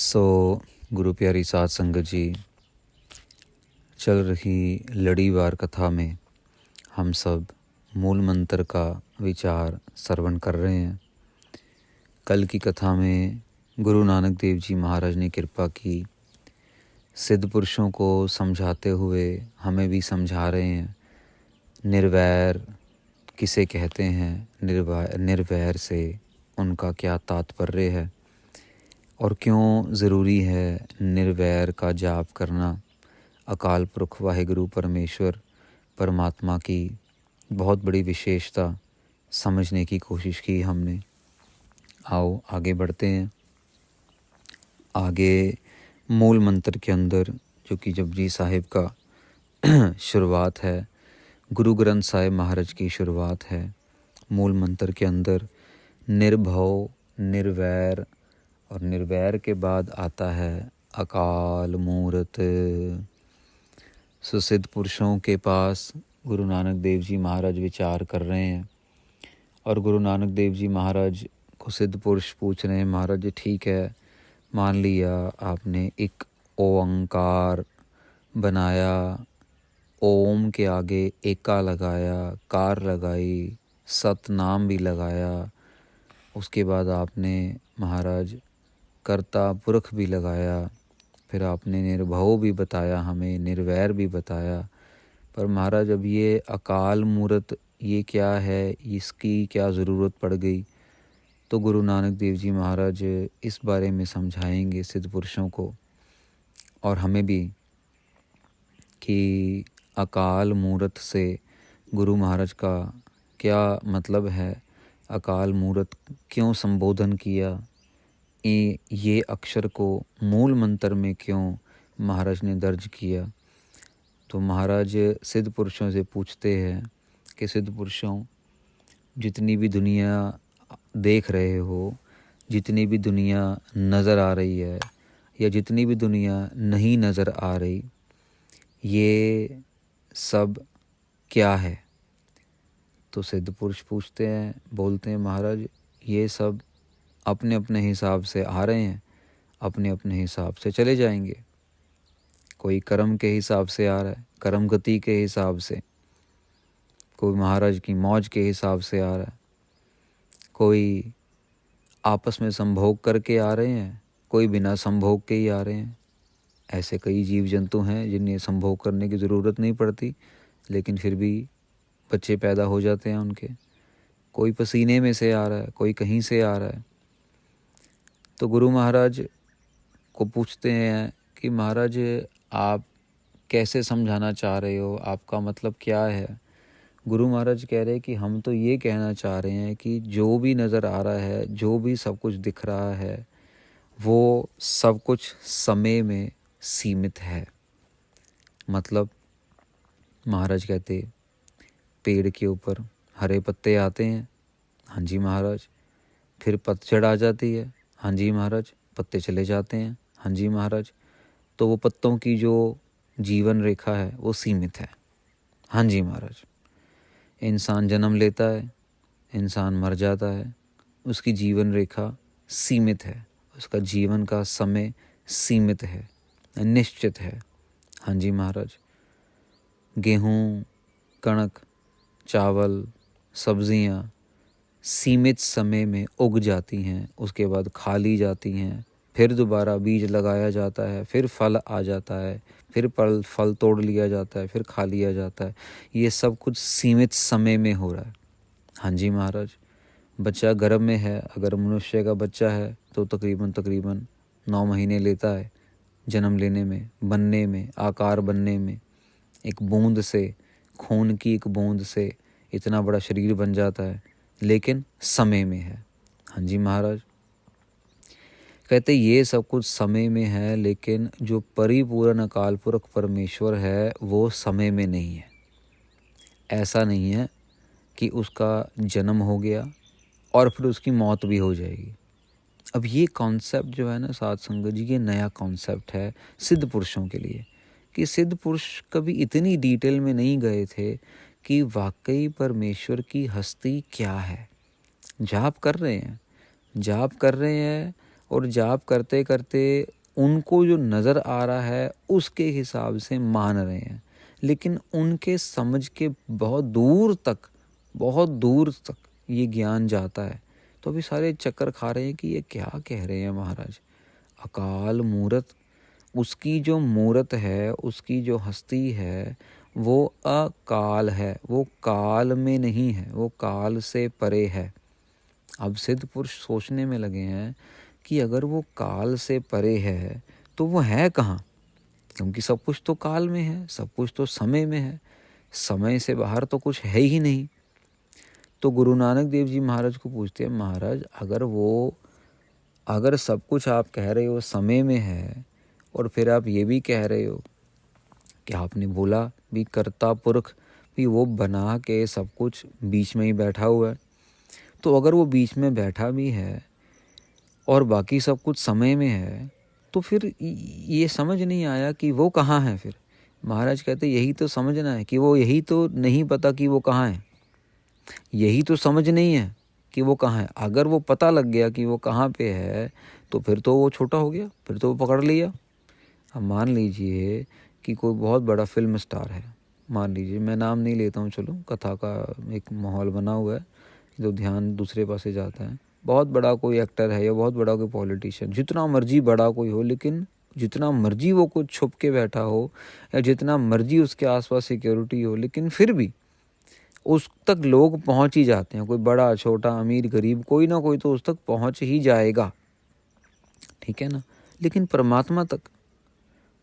गुरु प्यारी साध संगत जी, चल रही लड़ीवार कथा में हम सब मूल मंत्र का विचार श्रवण कर रहे हैं। कल की कथा में गुरु नानक देव जी महाराज ने कृपा की, सिद्ध पुरुषों को समझाते हुए हमें भी समझा रहे हैं। निर्वैर किसे कहते हैं, निर्वैर से उनका क्या तात्पर्य है और क्यों ज़रूरी है निर्वैर का जाप करना। अकाल पुरख वाहिगुरु परमेश्वर परमात्मा की बहुत बड़ी विशेषता समझने की कोशिश की हमने। आओ आगे बढ़ते हैं। आगे मूल मंत्र के अंदर जो कि जपजी साहिब का शुरुआत है, गुरु ग्रंथ साहिब महाराज की शुरुआत है। मूल मंत्र के अंदर निर्भव, निर्वैर और निर्वैर के बाद आता है अकाल मूरत। सुसिद्ध पुरुषों के पास गुरु नानक देव जी महाराज विचार कर रहे हैं और गुरु नानक देव जी महाराज को सिद्ध पुरुष पूछ रहे हैं, महाराज जी ठीक है, मान लिया आपने एक ओंकार बनाया, ओम के आगे एका लगाया, कार लगाई, सतनाम भी लगाया, उसके बाद आपने महाराज कर्ता पुरख भी लगाया, फिर आपने निर्भव भी बताया, हमें निर्वैर भी बताया। पर महाराज अब ये अकाल मूरत ये क्या है, इसकी क्या ज़रूरत पड़ गई? तो गुरु नानक देव जी महाराज इस बारे में समझाएंगे सिद्ध पुरुषों को और हमें भी कि अकाल मूरत से गुरु महाराज का क्या मतलब है, अकाल मूरत क्यों संबोधन किया, ये अक्षर को मूल मंत्र में क्यों महाराज ने दर्ज किया। तो महाराज सिद्ध पुरुषों से पूछते हैं कि सिद्ध पुरुषों, जितनी भी दुनिया देख रहे हो, जितनी भी दुनिया नज़र आ रही है या जितनी भी दुनिया नहीं नज़र आ रही, ये सब क्या है? तो सिद्ध पुरुष पूछते हैं, बोलते हैं, महाराज ये सब अपने अपने हिसाब से आ रहे हैं, अपने अपने हिसाब से चले जाएंगे। कोई कर्म के हिसाब से आ रहा है, कर्म गति के हिसाब से, कोई महाराज की मौज के हिसाब से आ रहा है, कोई आपस में संभोग करके आ रहे हैं, कोई बिना संभोग के ही आ रहे हैं। ऐसे कई जीव जंतु हैं जिन्हें संभोग करने की ज़रूरत नहीं पड़ती, लेकिन फिर भी बच्चे पैदा हो जाते हैं उनके। कोई पसीने में से आ रहा है, कोई कहीं से आ रहा है। तो गुरु महाराज को पूछते हैं कि महाराज आप कैसे समझाना चाह रहे हो, आपका मतलब क्या है? गुरु महाराज कह रहे हैं कि हम तो ये कहना चाह रहे हैं कि जो भी नज़र आ रहा है, जो भी सब कुछ दिख रहा है, वो सब कुछ समय में सीमित है। मतलब महाराज कहते पेड़ के ऊपर हरे पत्ते आते हैं, हाँ जी महाराज, फिर पतझड़ आ जाती है, हाँ जी महाराज, पत्ते चले जाते हैं, हाँ जी महाराज। तो वो पत्तों की जो जीवन रेखा है वो सीमित है, हाँ जी महाराज। इंसान जन्म लेता है, इंसान मर जाता है, उसकी जीवन रेखा सीमित है, उसका जीवन का समय सीमित है, निश्चित है, हाँ जी महाराज। गेहूँ, कणक, चावल, सब्जियाँ सीमित समय में उग जाती हैं, उसके बाद खा ली जाती हैं, फिर दोबारा बीज लगाया जाता है, फिर फल आ जाता है, फिर फल तोड़ लिया जाता है, फिर खा लिया जाता है। ये सब कुछ सीमित समय में हो रहा है, हाँ जी महाराज। बच्चा गर्भ में है, अगर मनुष्य का बच्चा है तो तकरीबन 9 महीने लेता है जन्म लेने में, बनने में, आकार बनने में। एक बूंद से, खून की एक बूंद से इतना बड़ा शरीर बन जाता है, लेकिन समय में है, हाँ जी महाराज। कहते ये सब कुछ समय में है, लेकिन जो परिपूर्ण अकाल पुरख परमेश्वर है वो समय में नहीं है। ऐसा नहीं है कि उसका जन्म हो गया और फिर उसकी मौत भी हो जाएगी। अब ये कॉन्सेप्ट जो है ना साध संगत जी, ये नया कॉन्सेप्ट है सिद्ध पुरुषों के लिए, कि सिद्ध पुरुष कभी इतनी डिटेल में नहीं गए थे कि वाकई परमेश्वर की हस्ती क्या है। जाप कर रहे हैं और जाप करते करते उनको जो नज़र आ रहा है उसके हिसाब से मान रहे हैं, लेकिन उनके समझ के बहुत दूर तक ये ज्ञान जाता है। तो अभी सारे चक्कर खा रहे हैं कि ये क्या कह रहे हैं महाराज। अकाल मूरत, उसकी जो मूरत है, उसकी जो हस्ती है, वो अकाल है, वो काल में नहीं है, वो काल से परे है। अब सिद्ध पुरुष सोचने में लगे हैं कि अगर वो काल से परे है तो वो है कहाँ, क्योंकि सब कुछ तो काल में है, सब कुछ तो समय में है, समय से बाहर तो कुछ है ही नहीं। तो गुरु नानक देव जी महाराज को पूछते हैं, महाराज अगर सब कुछ आप कह रहे हो समय में है, और फिर आप ये भी कह रहे हो कि आपने बोला भी कर्ता पुरख भी वो बना के सब कुछ बीच में ही बैठा हुआ है, तो अगर वो बीच में बैठा भी है और बाकी सब कुछ समय में है, तो फिर ये समझ नहीं आया कि वो कहाँ है। फिर महाराज कहते यही तो समझना है कि वो, यही तो नहीं पता कि वो कहाँ है, यही तो समझ नहीं है कि वो कहाँ है। अगर वो पता लग गया कि वो कहाँ पे है तो फिर तो वो छोटा हो गया, फिर तो वो पकड़ लिया। अब मान लीजिए कि कोई बहुत बड़ा फिल्म स्टार है, मान लीजिए, मैं नाम नहीं लेता हूँ, चलो कथा का एक माहौल बना हुआ है तो ध्यान दूसरे पासे जाता है। बहुत बड़ा कोई एक्टर है या बहुत बड़ा कोई पॉलिटिशियन, जितना मर्जी बड़ा कोई हो, लेकिन जितना मर्जी वो कुछ छुप के बैठा हो या जितना मर्जी उसके आसपास सिक्योरिटी हो, लेकिन फिर भी उस तक लोग पहुंच ही जाते हैं। कोई बड़ा छोटा अमीर गरीब कोई ना कोई तो उस तक पहुंच ही जाएगा, ठीक है ना। लेकिन परमात्मा तक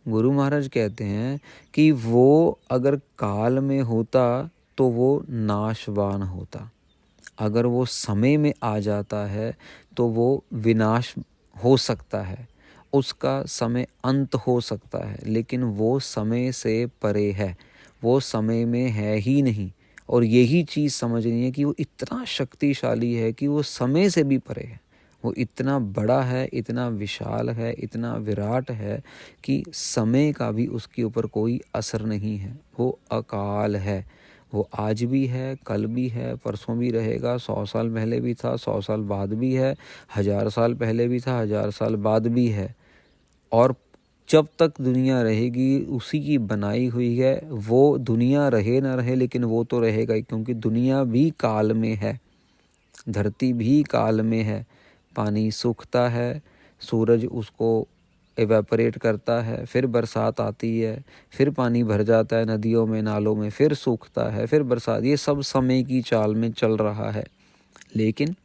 गुरु महाराज कहते हैं कि वो अगर काल में होता तो वो नाशवान होता, अगर वो समय में आ जाता है तो वो विनाश हो सकता है, उसका समय अंत हो सकता है, लेकिन वो समय से परे है, वो समय में है ही नहीं। और यही चीज़ समझनी है कि वो इतना शक्तिशाली है कि वो समय से भी परे है, वो इतना बड़ा है, इतना विशाल है, इतना विराट है कि समय का भी उसके ऊपर कोई असर नहीं है। वो अकाल है, वो आज भी है, कल भी है, परसों भी रहेगा, 100 साल पहले भी था, 100 साल बाद भी है, 1000 साल पहले भी था, 1000 साल बाद भी है, और जब तक दुनिया रहेगी उसी की बनाई हुई है। वो दुनिया रहे ना रहे, लेकिन वो तो रहेगा ही, क्योंकि दुनिया भी काल में है, धरती भी काल में है। पानी सूखता है, सूरज उसको एवेपोरेट करता है, फिर बरसात आती है, फिर पानी भर जाता है नदियों में, नालों में, फिर सूखता है, फिर बरसात, ये सब समय की चाल में चल रहा है, लेकिन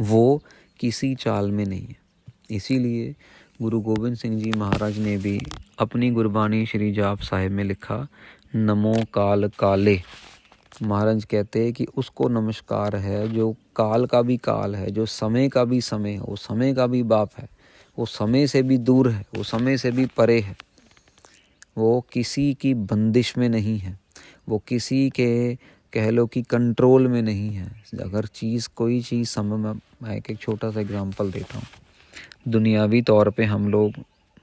वो किसी चाल में नहीं है। इसीलिए गुरु गोबिंद सिंह जी महाराज ने भी अपनी गुरबानी श्री जाप साहिब में लिखा, नमो काल काले। महाराज कहते हैं कि उसको नमस्कार है जो काल का भी काल है, जो समय का भी समय है, वो समय का भी बाप है, वो समय से भी दूर है, वो समय से भी परे है, वो किसी की बंदिश में नहीं है, वो किसी के कह लो कि कंट्रोल में नहीं है। अगर कोई चीज़ समय में, मैं एक छोटा सा एग्जांपल देता हूँ। दुनियावी तौर पे हम लोग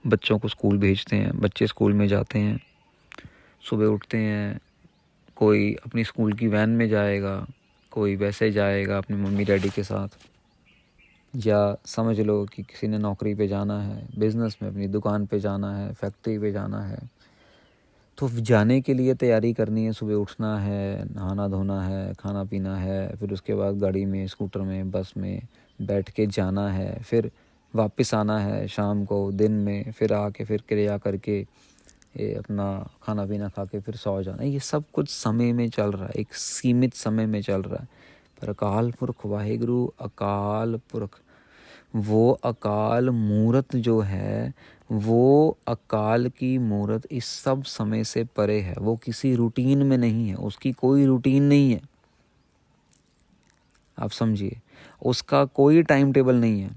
बच्चों को स्कूल भेजते हैं, बच्चे स्कूल में जाते हैं, सुबह उठते हैं, कोई अपनी स्कूल की वैन में जाएगा, कोई वैसे जाएगा अपनी मम्मी डैडी के साथ, या समझ लो कि किसी ने नौकरी पे जाना है, बिज़नेस में अपनी दुकान पे जाना है, फैक्ट्री पे जाना है, तो जाने के लिए तैयारी करनी है, सुबह उठना है, नहाना धोना है, खाना पीना है, फिर उसके बाद गाड़ी में, स्कूटर में, बस में बैठ के जाना है, फिर वापस आना है शाम को, दिन में, फिर आके फिर क्रिया करके ये अपना खाना पीना खा के फिर सो जाना। ये सब कुछ समय में चल रहा है, एक सीमित समय में चल रहा है। पर अकाल पुरख वाहिगुरु अकाल पुरख, वो अकाल मूरत जो है, वो अकाल की मूरत इस सब समय से परे है, वो किसी रूटीन में नहीं है, उसकी कोई रूटीन नहीं है, आप समझिए, उसका कोई टाइम टेबल नहीं है,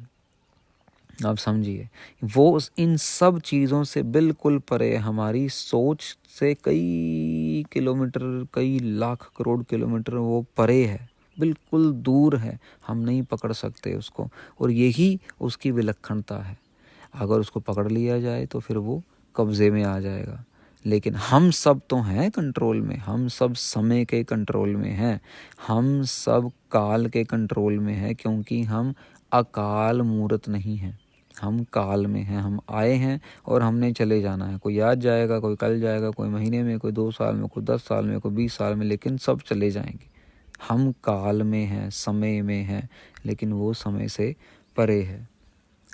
आप समझिए। वो इन सब चीज़ों से बिल्कुल परे है, हमारी सोच से कई किलोमीटर, कई लाख करोड़ किलोमीटर वो परे है, बिल्कुल दूर है, हम नहीं पकड़ सकते उसको। और यही उसकी विलक्षणता है, अगर उसको पकड़ लिया जाए तो फिर वो कब्जे में आ जाएगा। लेकिन हम सब तो हैं कंट्रोल में, हम सब समय के कंट्रोल में हैं, हम सब काल के कंट्रोल में हैं, क्योंकि हम अकाल मूर्त नहीं है। हम काल में हैं, हम आए हैं और हमने चले जाना है। कोई आज जाएगा, कोई कल जाएगा, कोई महीने में, कोई 2 साल में, कोई 10 साल में, कोई 20 साल में, लेकिन सब चले जाएंगे। हम काल में हैं, समय में हैं, लेकिन वो समय से परे है।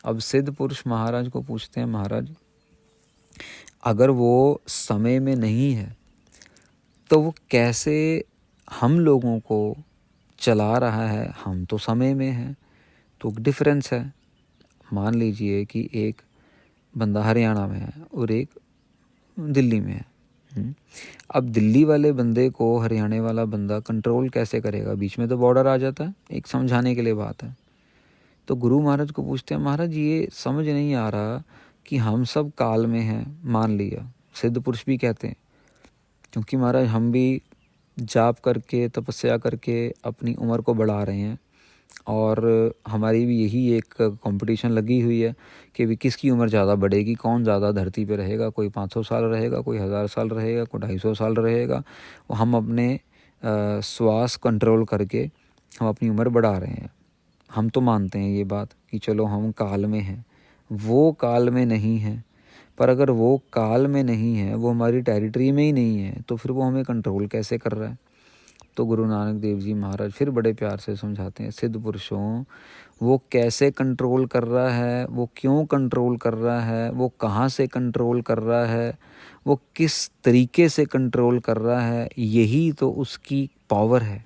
अब सिद्ध पुरुष महाराज को पूछते हैं, महाराज अगर वो समय में नहीं है तो वो कैसे हम लोगों को चला रहा है? हम तो समय में हैं। तो डिफरेंस है। मान लीजिए कि एक बंदा हरियाणा में है और एक दिल्ली में है। अब दिल्ली वाले बंदे को हरियाणा वाला बंदा कंट्रोल कैसे करेगा? बीच में तो बॉर्डर आ जाता है। एक समझाने के लिए बात है। तो गुरु महाराज को पूछते हैं, महाराज ये समझ नहीं आ रहा कि हम सब काल में हैं। मान लिया, सिद्ध पुरुष भी कहते हैं, क्योंकि महाराज हम भी जाप करके, तपस्या करके अपनी उम्र को बढ़ा रहे हैं और हमारी भी यही एक कंपटीशन लगी हुई है कि भी किसकी उम्र ज़्यादा बढ़ेगी, कौन ज़्यादा धरती पे रहेगा। कोई 500 साल रहेगा, कोई 1000 साल रहेगा, कोई 250 साल रहेगा। हम अपने श्वास कंट्रोल करके हम अपनी उम्र बढ़ा रहे हैं। हम तो मानते हैं ये बात कि चलो हम काल में हैं, वो काल में नहीं है। पर अगर वो काल में नहीं है, वो हमारी टेरिटरी में ही नहीं है, तो फिर वो हमें कंट्रोल कैसे कर रहा है? तो गुरु नानक देव जी महाराज फिर बड़े प्यार से समझाते हैं, सिद्ध पुरुषों वो कैसे कंट्रोल कर रहा है, वो क्यों कंट्रोल कर रहा है, वो कहाँ से कंट्रोल कर रहा है, वो किस तरीके से कंट्रोल कर रहा है, यही तो उसकी पावर है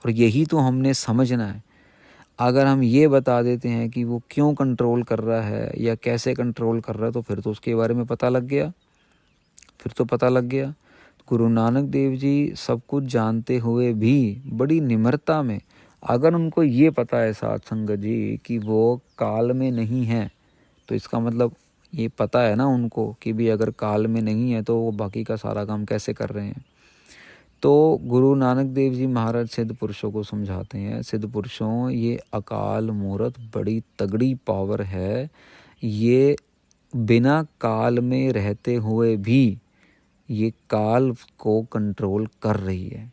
और यही तो हमने समझना है। अगर हम ये बता देते हैं कि वो क्यों कंट्रोल कर रहा है या कैसे कंट्रोल कर रहा है, तो फिर तो उसके बारे में पता लग गया, फिर तो पता लग गया। गुरु नानक देव जी सब कुछ जानते हुए भी बड़ी निम्रता में, अगर उनको ये पता है साध संगत जी कि वो काल में नहीं है, तो इसका मतलब ये पता है ना उनको कि भी अगर काल में नहीं है तो वो बाकी का सारा काम कैसे कर रहे हैं। तो गुरु नानक देव जी महाराज सिद्ध पुरुषों को समझाते हैं, सिद्ध पुरुषों ये अकाल मूर्त बड़ी तगड़ी पावर है। ये बिना काल में रहते हुए भी ये काल को कंट्रोल कर रही है।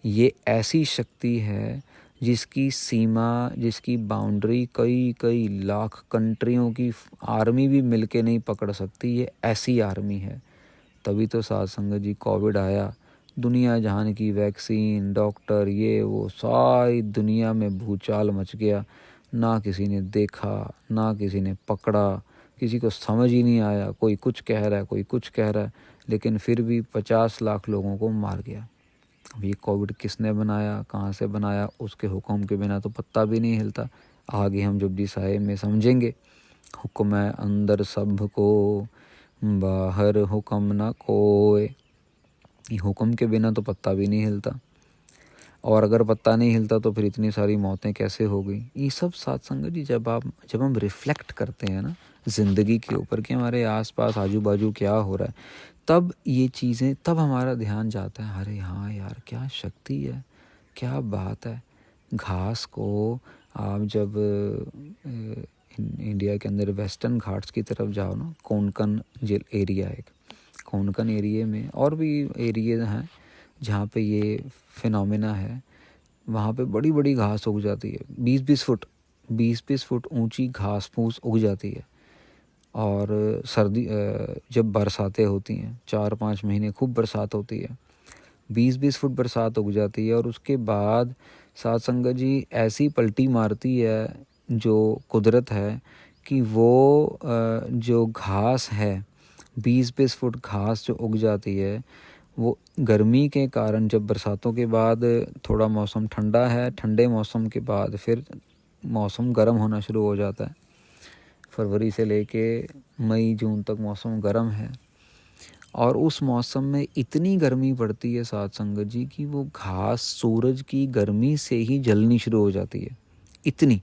ये ऐसी शक्ति है जिसकी सीमा, जिसकी बाउंड्री कई कई लाख कंट्रियों की आर्मी भी मिलके नहीं पकड़ सकती। ये ऐसी आर्मी है। तभी तो साध संगत जी कोविड आया, दुनिया जहान की वैक्सीन, डॉक्टर, ये वो, सारी दुनिया में भूचाल मच गया। ना किसी ने देखा, ना किसी ने पकड़ा, किसी को समझ ही नहीं आया। कोई कुछ कह रहा है, कोई कुछ कह रहा है, लेकिन फिर भी 50 लाख लोगों को मार गया। अब ये कोविड किसने बनाया, कहाँ से बनाया, उसके हुक्म के बिना तो पत्ता भी नहीं हिलता। आगे हम जपजी साहिब में समझेंगे, हुक्म है अंदर सबको, बाहर हुक्म ना कोई। हुक्म के बिना तो पत्ता भी नहीं हिलता, और अगर पत्ता नहीं हिलता तो फिर इतनी सारी मौतें कैसे हो गई। ये सब साथ संगत जी जब हम रिफ्लेक्ट करते हैं ना ज़िंदगी के ऊपर कि हमारे आसपास आजू बाजू क्या हो रहा है, तब ये चीज़ें, तब हमारा ध्यान जाता है, अरे हाँ यार क्या शक्ति है, क्या बात है। घास को आप जब इंडिया के अंदर वेस्टर्न घाट्स की तरफ जाओ ना, कोंकण एरिया, एक कोंकण एरिया में और भी एरिया हैं जहाँ पे ये फिनोमेना है। वहाँ पे बड़ी बड़ी घास उग जाती है, 20-20 फुट ऊंची घास फूस उग जाती है। और सर्दी जब बरसातें होती हैं, 4-5 महीने खूब बरसात होती है, 20-20 फुट बरसात उग जाती है। और उसके बाद साध संगत जी ऐसी पलटी मारती है जो कुदरत है कि वो जो घास है, 20-20 फुट घास जो उग जाती है, वो गर्मी के कारण, जब बरसातों के बाद थोड़ा मौसम ठंडा है, ठंडे मौसम के बाद फिर मौसम गर्म होना शुरू हो जाता है। फरवरी से लेके मई जून तक मौसम गर्म है, और उस मौसम में इतनी गर्मी पड़ती है साध संगत जी कि वो घास सूरज की गर्मी से ही जलनी शुरू हो जाती है, इतनी।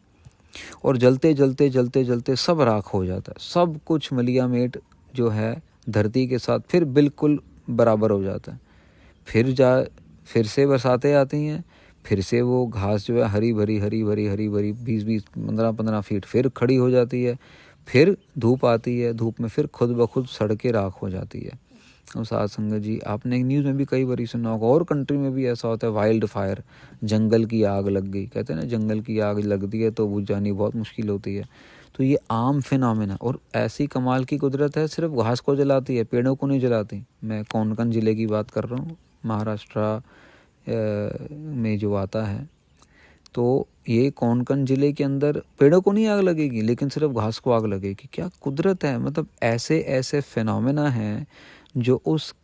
और जलते जलते जलते जलते सब राख हो जाता है, सब कुछ मलियामेट जो है धरती के साथ फिर बिल्कुल बराबर हो जाता है। फिर से बरसातें आती हैं, फिर से वो घास जो है हरी भरी 20-20 15-15 फीट फिर खड़ी हो जाती है। फिर धूप आती है, धूप में फिर खुद ब खुद सड़ के राख हो जाती है। और साथ संगत जी आपने न्यूज़ में भी कई बार सुना होगा, और कंट्री में भी ऐसा होता है, वाइल्ड फायर, जंगल की आग लग गई, कहते हैं ना जंगल की आग लगती है तो बुझानी बहुत मुश्किल होती है। तो ये आम फिनोमेना, और ऐसी कमाल की कुदरत है, सिर्फ घास को जलाती है, पेड़ों को नहीं जलाती। मैं कोंकण ज़िले की बात कर रहा हूँ, महाराष्ट्र में जो आता है, तो ये कोंकण ज़िले के अंदर पेड़ों को नहीं आग लगेगी, लेकिन सिर्फ घास को आग लगेगी। क्या कुदरत है, मतलब ऐसे ऐसे फिनोमेना हैं जो उस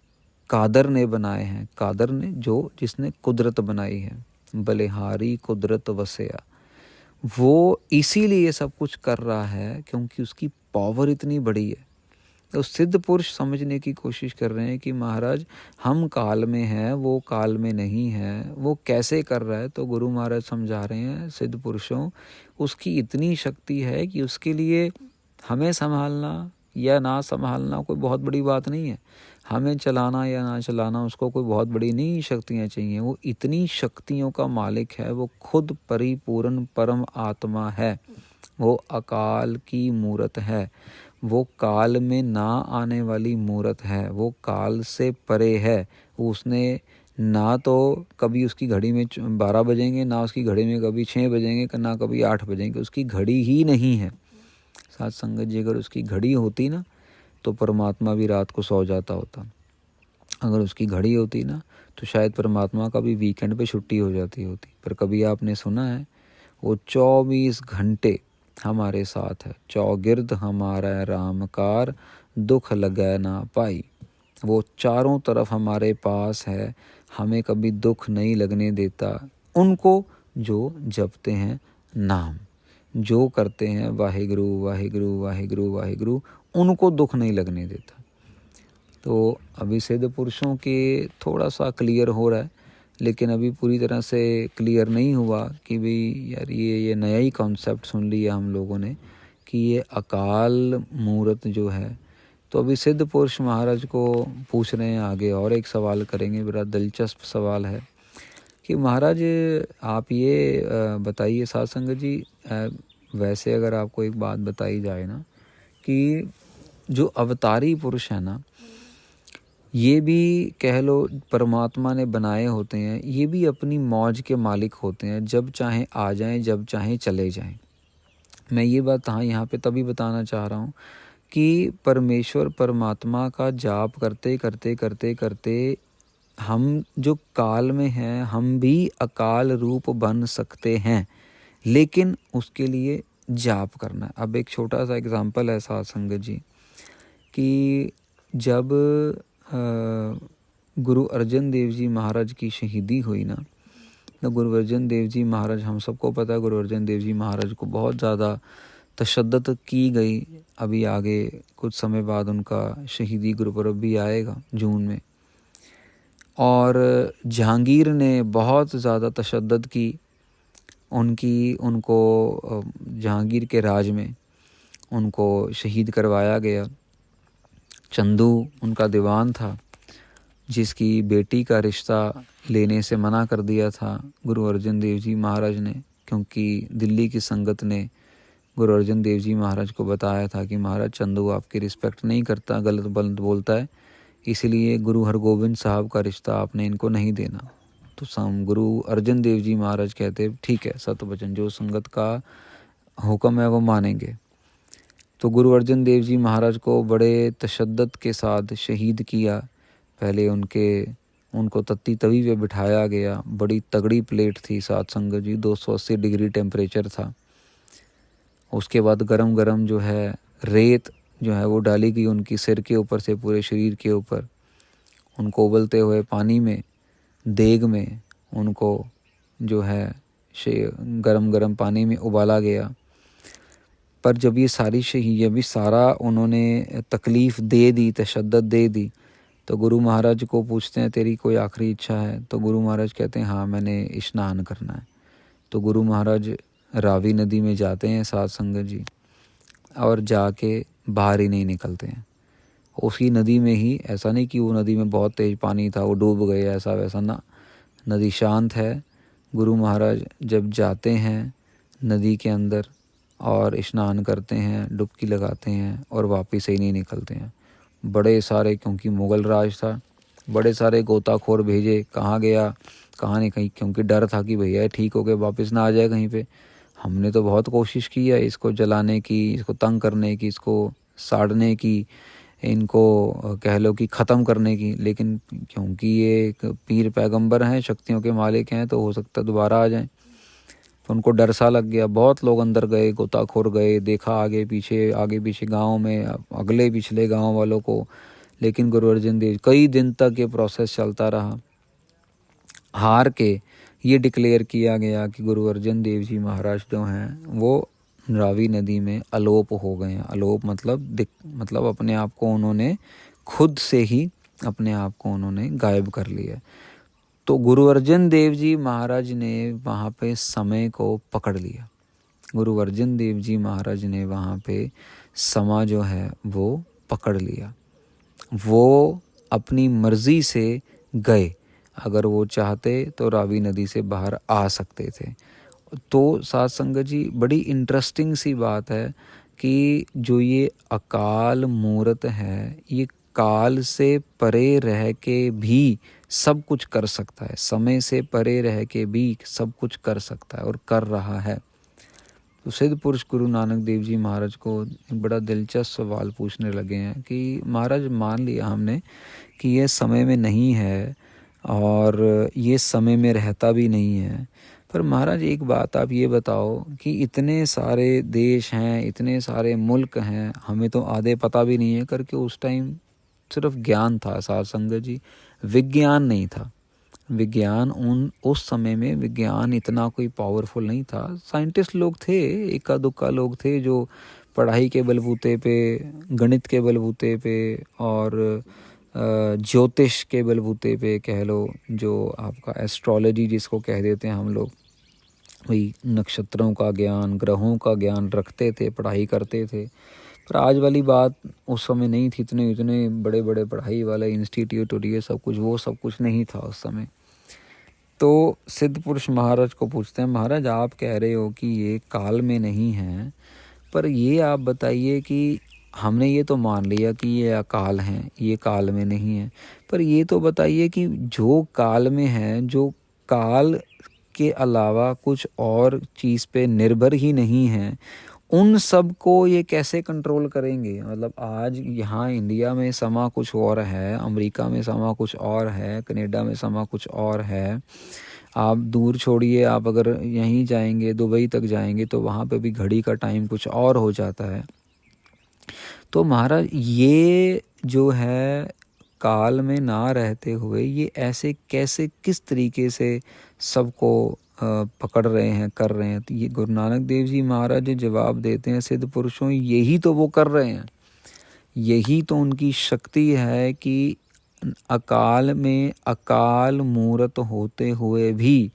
कादर ने बनाए हैं, कादर ने जो जिसने कुदरत बनाई है, बलिहारी कुदरत वसया, वो इसीलिए सब कुछ कर रहा है क्योंकि उसकी पावर इतनी बड़ी है। तो सिद्ध पुरुष समझने की कोशिश कर रहे हैं कि महाराज हम काल में हैं, वो काल में नहीं है, वो कैसे कर रहा है। तो गुरु महाराज समझा रहे हैं सिद्ध पुरुषों, उसकी इतनी शक्ति है कि उसके लिए हमें संभालना या ना संभालना कोई बहुत बड़ी बात नहीं है, हमें चलाना या ना चलाना उसको कोई बहुत बड़ी नहीं शक्तियाँ चाहिए। वो इतनी शक्तियों का मालिक है, वो खुद परिपूर्ण परम आत्मा है, वो अकाल की मूरत है, वो काल में ना आने वाली मूरत है, वो काल से परे है। उसने ना तो कभी उसकी घड़ी में 12 बजेंगे, ना उसकी घड़ी में कभी 6 बजेंगे, ना कभी 8 बजेंगे, उसकी घड़ी ही नहीं है। साथ संगत जी, अगर उसकी घड़ी होती ना तो परमात्मा भी रात को सो जाता होता। अगर उसकी घड़ी होती ना तो शायद परमात्मा का भी वीकेंड पे छुट्टी हो जाती होती। पर कभी आपने सुना है, वो 24 घंटे हमारे साथ है, चौगिर्द हमारा रामकार, दुख लगे ना पाई। वो चारों तरफ हमारे पास है, हमें कभी दुख नहीं लगने देता। उनको जो जपते हैं नाम, जो करते हैं वाहिगुरु वाहिगुरु वाहिगुरु वाहिगुरु, उनको दुख नहीं लगने देता। तो अभी सिद्ध पुरुषों के थोड़ा सा क्लियर हो रहा है, लेकिन अभी पूरी तरह से क्लियर नहीं हुआ कि भाई यार ये नया ही कॉन्सेप्ट सुन लिया हम लोगों ने कि ये अकाल मूरत जो है। तो अभी सिद्ध पुरुष महाराज को पूछ रहे हैं आगे, और एक सवाल करेंगे, बड़ा दिलचस्प सवाल है कि महाराज आप ये बताइए साध संगत जी, वैसे अगर आपको एक बात बताई जाए ना कि जो अवतारी पुरुष है ना, ये भी कह लो परमात्मा ने बनाए होते हैं, ये भी अपनी मौज के मालिक होते हैं, जब चाहें आ जाएं, जब चाहें चले जाएं। मैं ये बात यहाँ पे तभी बताना चाह रहा हूँ कि परमेश्वर परमात्मा का जाप करते करते करते करते हम जो काल में हैं, हम भी अकाल रूप बन सकते हैं, लेकिन उसके लिए जाप करना है। अब एक छोटा सा एग्जांपल है साथ संगत जी कि जब गुरु अर्जन देव जी महाराज की शहीदी हुई ना, तो गुरु अर्जन देव जी महाराज, हम सबको पता है गुरु अर्जन देव जी महाराज को बहुत ज़्यादा तशद्दुद की गई। अभी आगे कुछ समय बाद उनका शहीदी गुरुपुरब भी आएगा जून में, और जहांगीर ने बहुत ज़्यादा तशद्दुद की उनको जहांगीर के राज में उनको शहीद करवाया गया। चंदू उनका दीवान था, जिसकी बेटी का रिश्ता लेने से मना कर दिया था गुरु अर्जन देव जी महाराज ने, क्योंकि दिल्ली की संगत ने गुरु अर्जन देव जी महाराज को बताया था कि महाराज चंदू आपकी रिस्पेक्ट नहीं करता, गलत बलत बोलता है, इसलिए गुरु हरगोविंद साहब का रिश्ता आपने इनको नहीं देना। तो गुरु अर्जन देव जी महाराज कहते ठीक है, सत वचन, जो संगत का हुक्म है वो मानेंगे। तो गुरु अर्जन देव जी महाराज को बड़े तशद्दुद के साथ शहीद किया। पहले उनको तत्ती तवी पे बिठाया गया, बड़ी तगड़ी प्लेट थी साथ संगत जी, 280 डिग्री टेम्परेचर था। उसके बाद गरम गरम जो है रेत जो है वो डाली गई उनकी सिर के ऊपर से पूरे शरीर के ऊपर। उनको उबलते हुए पानी में, देग में उनको जो है गरम गरम पानी में उबाला गया। पर जब ये भी सारा उन्होंने तकलीफ़ दे दी, तशद्दुद दे दी, तो गुरु महाराज को पूछते हैं तेरी कोई आखिरी इच्छा है? तो गुरु महाराज कहते हैं हाँ, मैंने स्नान करना है। तो गुरु महाराज रावी नदी में जाते हैं साध संगत जी, और जाके बाहर ही नहीं निकलते हैं उसी नदी में ही। ऐसा नहीं कि वो नदी में बहुत तेज़ पानी था, वो डूब गए, ऐसा वैसा ना, नदी शांत है। गुरु महाराज जब जाते हैं नदी के अंदर और स्नान करते हैं, डुबकी लगाते हैं और वापस ही नहीं निकलते हैं। बड़े सारे, क्योंकि मुग़ल राज था, बड़े सारे गोताखोर भेजे, कहाँ गया कहाँ नहीं, कहीं, क्योंकि डर था कि भैया ठीक हो के वापस ना आ जाए कहीं पे। हमने तो बहुत कोशिश की है इसको जलाने की, इसको तंग करने की, इसको साड़ने की, इनको कह लो कि ख़त्म करने की, लेकिन क्योंकि ये एक पीर पैगंबर हैं, शक्तियों के मालिक हैं, तो हो सकता है दोबारा आ जाएं। तो उनको डर सा लग गया। बहुत लोग अंदर गए, गोताखोर गए, देखा आगे पीछे गांव में, अगले पिछले गांव वालों को, लेकिन गुरु अर्जन देव, कई दिन तक ये प्रोसेस चलता रहा। हार के ये डिक्लेयर किया गया कि गुरु अर्जन देव जी महाराज जो हैं वो रावी नदी में अलोप हो गए हैं। अलोप मतलब अपने आप को उन्होंने खुद से ही अपने आप को उन्होंने गायब कर लिया। तो गुरु अर्जन देव जी महाराज ने वहाँ पे समय को पकड़ लिया। गुरु अर्जन देव जी महाराज ने वहाँ पे समा जो है वो पकड़ लिया। वो अपनी मर्जी से गए, अगर वो चाहते तो रावी नदी से बाहर आ सकते थे। तो साध संगत जी, बड़ी इंटरेस्टिंग सी बात है कि जो ये अकाल मूरत है, ये काल से परे रह के भी सब कुछ कर सकता है, समय से परे रह के भी सब कुछ कर सकता है और कर रहा है। तो सिद्ध पुरुष गुरु नानक देव जी महाराज को एक बड़ा दिलचस्प सवाल पूछने लगे हैं कि महाराज, मान लिया हमने कि ये समय में नहीं है और ये समय में रहता भी नहीं है, पर महाराज एक बात आप ये बताओ कि इतने सारे देश हैं, इतने सारे मुल्क हैं, हमें तो आधे पता भी नहीं है, करके उस टाइम सिर्फ ज्ञान था साध संगत जी, विज्ञान नहीं था। विज्ञान उस समय में विज्ञान इतना कोई पावरफुल नहीं था। साइंटिस्ट लोग थे, इक्का दुक्का लोग थे जो पढ़ाई के बलबूते पे, गणित के बलबूते पे और ज्योतिष के बलबूते पे कह लो, जो आपका एस्ट्रोलॉजी जिसको कह देते हैं हम लोग, वही नक्षत्रों का ज्ञान, ग्रहों का ज्ञान रखते थे, पढ़ाई करते थे। पर आज वाली बात उस समय नहीं थी, इतने बड़े बड़े पढ़ाई वाले इंस्टीट्यूट और ये सब कुछ, वो सब कुछ नहीं था उस समय। तो सिद्ध पुरुष महाराज को पूछते हैं, महाराज आप कह रहे हो कि ये काल में नहीं है, पर ये आप बताइए कि हमने ये तो मान लिया कि ये अकाल हैं, ये काल में नहीं है, पर ये तो बताइए कि जो काल में है, जो काल के अलावा कुछ और चीज़ पे निर्भर ही नहीं है, उन सब को ये कैसे कंट्रोल करेंगे? मतलब आज यहाँ इंडिया में समा कुछ और है, अमेरिका में समा कुछ और है, कनाडा में समा कुछ और है। आप दूर छोड़िए, आप अगर यहीं जाएंगे, दुबई तक जाएंगे, तो वहाँ पे भी घड़ी का टाइम कुछ और हो जाता है। तो महाराज ये जो है काल में ना रहते हुए ये ऐसे कैसे, किस तरीके से सबको पकड़ रहे हैं, कर रहे हैं? तो ये गुरु नानक देव जी महाराज जवाब देते हैं, सिद्ध पुरुषों यही तो वो कर रहे हैं, यही तो उनकी शक्ति है कि अकाल में अकाल मूरत होते हुए भी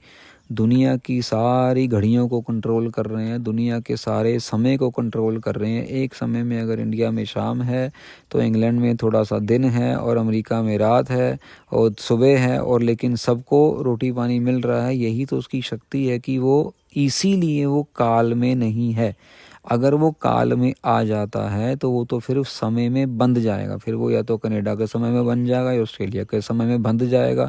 दुनिया की सारी घड़ियों को कंट्रोल कर रहे हैं, दुनिया के सारे समय को कंट्रोल कर रहे हैं। एक समय में अगर इंडिया में शाम है तो इंग्लैंड में थोड़ा सा दिन है और अमेरिका में रात है और सुबह है, और लेकिन सबको रोटी पानी मिल रहा है। यही तो उसकी शक्ति है कि वो, इसीलिए वो काल में नहीं है। अगर वो काल में आ जाता है तो वो तो फिर उस समय में बंध जाएगा, फिर वो या तो कनाडा के समय में बन जाएगा या ऑस्ट्रेलिया के समय में बंध जाएगा,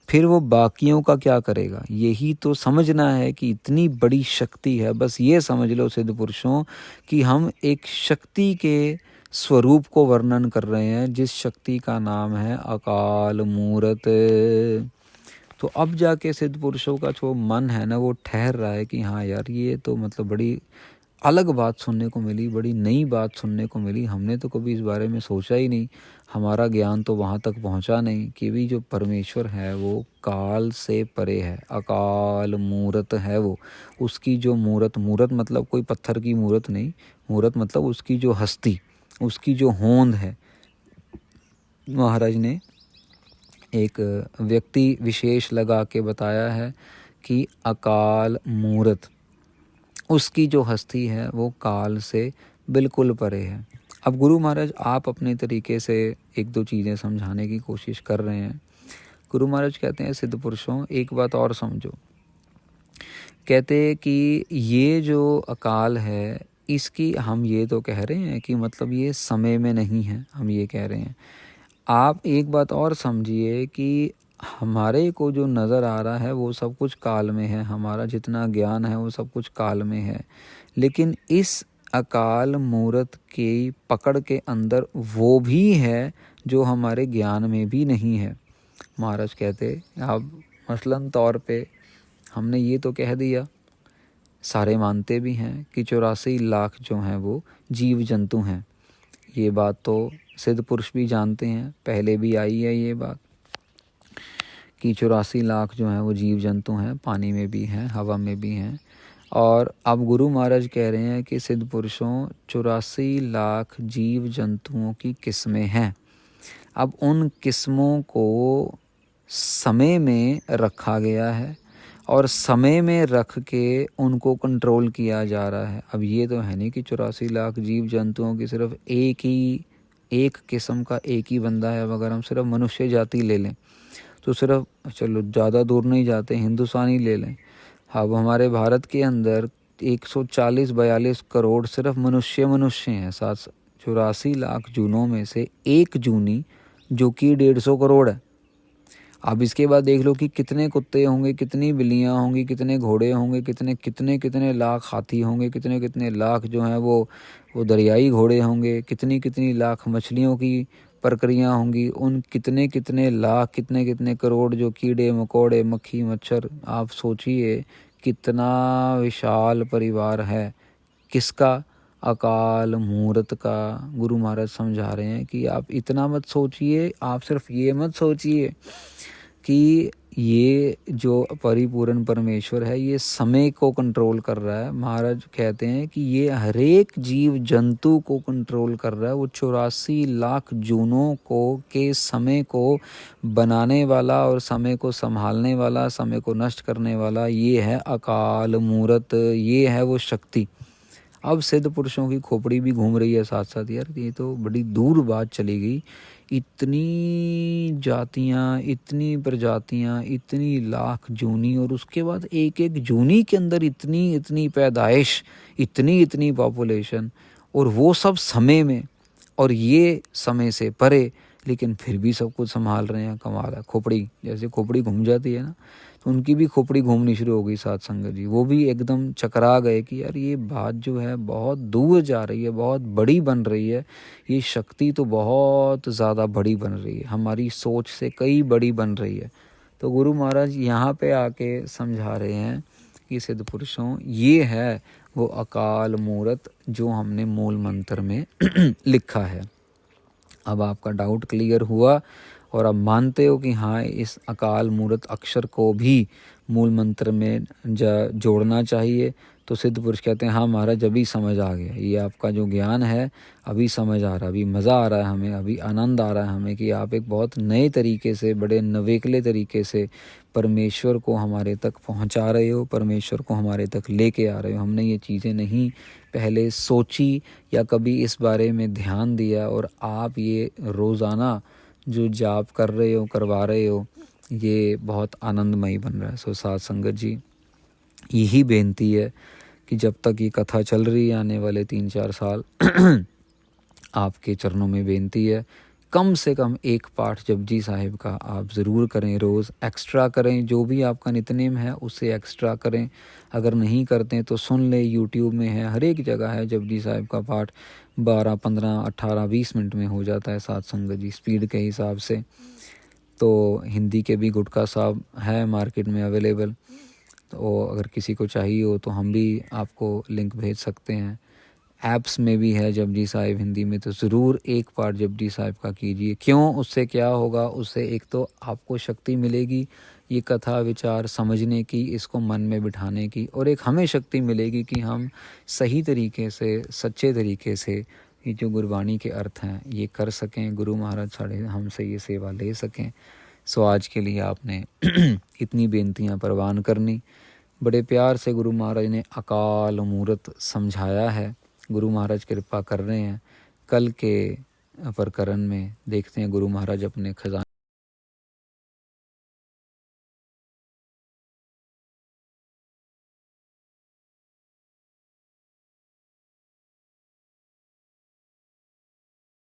फिर वो बाकियों का क्या करेगा? यही तो समझना है कि इतनी बड़ी शक्ति है। बस ये समझ लो सिद्ध पुरुषों कि हम एक शक्ति के स्वरूप को वर्णन कर रहे हैं, जिस शक्ति का नाम है अकाल मूरत। तो अब जाके सिद्ध पुरुषों का जो मन है ना, वो ठहर रहा है कि हाँ यार, ये तो मतलब बड़ी अलग बात सुनने को मिली, बड़ी नई बात सुनने को मिली। हमने तो कभी इस बारे में सोचा ही नहीं, हमारा ज्ञान तो वहाँ तक पहुँचा नहीं कि भी जो परमेश्वर है वो काल से परे है, अकाल मूरत है वो। उसकी जो मूरत मतलब कोई पत्थर की मूरत नहीं, मूरत मतलब उसकी जो हस्ती, उसकी जो होंद है। महाराज ने एक व्यक्ति विशेष लगा के बताया है कि अकाल मूरत, उसकी जो हस्ती है वो काल से बिल्कुल परे है। अब गुरु महाराज आप अपने तरीके से एक दो चीज़ें समझाने की कोशिश कर रहे हैं। गुरु महाराज कहते हैं, सिद्ध पुरुषों एक बात और समझो। कहते कि ये जो अकाल है इसकी हम ये तो कह रहे हैं कि मतलब ये समय में नहीं है, हम ये कह रहे हैं। आप एक बात और समझिए कि हमारे को जो नज़र आ रहा है वो सब कुछ काल में है, हमारा जितना ज्ञान है वो सब कुछ काल में है, लेकिन इस अकाल मूर्त की पकड़ के अंदर वो भी है जो हमारे ज्ञान में भी नहीं है। महाराज कहते अब मसलन तौर पे हमने ये तो कह दिया, सारे मानते भी हैं कि 84 लाख जो हैं वो जीव जंतु हैं। ये बात तो सिद्ध पुरुष भी जानते हैं, पहले भी आई है ये बात कि 84 लाख जो हैं वो जीव जंतु हैं, पानी में भी हैं, हवा में भी हैं। और अब गुरु महाराज कह रहे हैं कि सिद्ध पुरुषों 84 लाख जीव जंतुओं की किस्में हैं। अब उन किस्मों को समय में रखा गया है और समय में रख के उनको कंट्रोल किया जा रहा है। अब ये तो है नहीं कि 84 लाख जीव जंतुओं की सिर्फ एक किस्म का एक ही बंदा है। अब अगर हम सिर्फ मनुष्य जाति ले लें तो सिर्फ, चलो ज़्यादा दूर नहीं जाते, हिंदुस्तान ही ले लें। अब हमारे भारत के अंदर 140-42 करोड़ सिर्फ मनुष्य हैं। 84 लाख जूनों में से एक जूनी जो कि 150 करोड़ है। अब इसके बाद देख लो कि कितने कुत्ते होंगे, कितनी बिल्लियाँ होंगी, कितने घोड़े होंगे, कितने लाख हाथी होंगे, कितने लाख जो हैं वो दरियाई घोड़े होंगे, कितनी लाख मछलियों की प्रक्रिया होंगी, उन कितने लाख कितने करोड़ जो कीड़े मकोड़े मक्खी मच्छर। आप सोचिए कितना विशाल परिवार है किसका, अकाल मूर्त का। गुरु महाराज समझा रहे हैं कि आप इतना मत सोचिए, आप सिर्फ ये मत सोचिए कि ये जो परिपूर्ण परमेश्वर है ये समय को कंट्रोल कर रहा है। महाराज कहते हैं कि ये हर एक जीव जंतु को कंट्रोल कर रहा है। वो 84 लाख जूनों को के समय को बनाने वाला और समय को संभालने वाला, समय को नष्ट करने वाला, ये है अकाल मूर्त, ये है वो शक्ति। अब सिद्ध पुरुषों की खोपड़ी भी घूम रही है साथ साथ। यार ये तो बड़ी दूर बात चली गई। इतनी जातियाँ, इतनी प्रजातियाँ, इतनी लाख जूनी, और उसके बाद एक जूनी के अंदर इतनी पैदाइश, इतनी पॉपुलेशन, और वो सब समय में, और ये समय से परे, लेकिन फिर भी सब कुछ संभाल रहे हैं। कमाल है। खोपड़ी, जैसे खोपड़ी घूम जाती है ना, तो उनकी भी खोपड़ी घूमनी शुरू हो गई साथ संगत जी। वो भी एकदम चकरा गए कि यार ये बात जो है बहुत दूर जा रही है, बहुत बड़ी बन रही है। ये शक्ति तो बहुत ज़्यादा बड़ी बन रही है, हमारी सोच से कई बड़ी बन रही है। तो गुरु महाराज यहाँ पे आके समझा रहे हैं कि सिद्ध पुरुषों ये है वो अकाल मूर्त जो हमने मूल मंत्र में लिखा है। अब आपका डाउट क्लियर हुआ और अब मानते हो कि हाँ इस अकाल मूर्त अक्षर को भी मूल मंत्र में जोड़ना चाहिए। तो सिद्ध पुरुष कहते हैं हाँ महाराज अभी समझ आ गया, ये आपका जो ज्ञान है अभी समझ आ रहा है, अभी मज़ा आ रहा है हमें, अभी आनंद आ रहा है हमें कि आप एक बहुत नए तरीके से, बड़े नवेकले तरीके से परमेश्वर को हमारे तक पहुंचा रहे हो, परमेश्वर को हमारे तक लेके आ रहे हो। हमने ये चीज़ें नहीं पहले सोची या कभी इस बारे में ध्यान दिया, और आप ये रोज़ाना जो जाप कर रहे हो, करवा रहे हो, ये बहुत आनंदमयी बन रहा है। सो साथ संगत जी यही बेनती है कि जब तक ये कथा चल रही है आने वाले 3-4 साल आपके चरणों में बेनती है कम से कम एक पाठ जपजी साहिब का आप ज़रूर करें, रोज़ एक्स्ट्रा करें, जो भी आपका नित्यनेम है उससे एक्स्ट्रा करें। अगर नहीं करते तो सुन ले, यूट्यूब में है, हर एक जगह है जपजी साहिब का पाठ। 12, 15, 18, 20 मिनट में हो जाता है साथ संगत जी, स्पीड के हिसाब से। तो हिंदी के भी गुटका साहब है मार्केट में अवेलेबल, तो अगर किसी को चाहिए हो तो हम भी आपको लिंक भेज सकते हैं। ऐप्स में भी है जपजी साहिब हिंदी में, तो ज़रूर एक बार जपजी साहिब का कीजिए। क्यों? उससे क्या होगा? उससे एक तो आपको शक्ति मिलेगी ये कथा विचार समझने की, इसको मन में बिठाने की, और एक हमें शक्ति मिलेगी कि हम सही तरीके से, सच्चे तरीके से ये जो गुरबाणी के अर्थ हैं ये कर सकें, गुरु महाराज साढ़े हमसे ये सेवा ले सकें। सो आज के लिए आपने इतनी बेनतियाँ परवान करनी। बड़े प्यार से गुरु महाराज ने अकाल मूर्त समझाया है। गुरु महाराज कृपा कर रहे हैं। कल के प्रकरण में देखते हैं गुरु महाराज अपने खजाने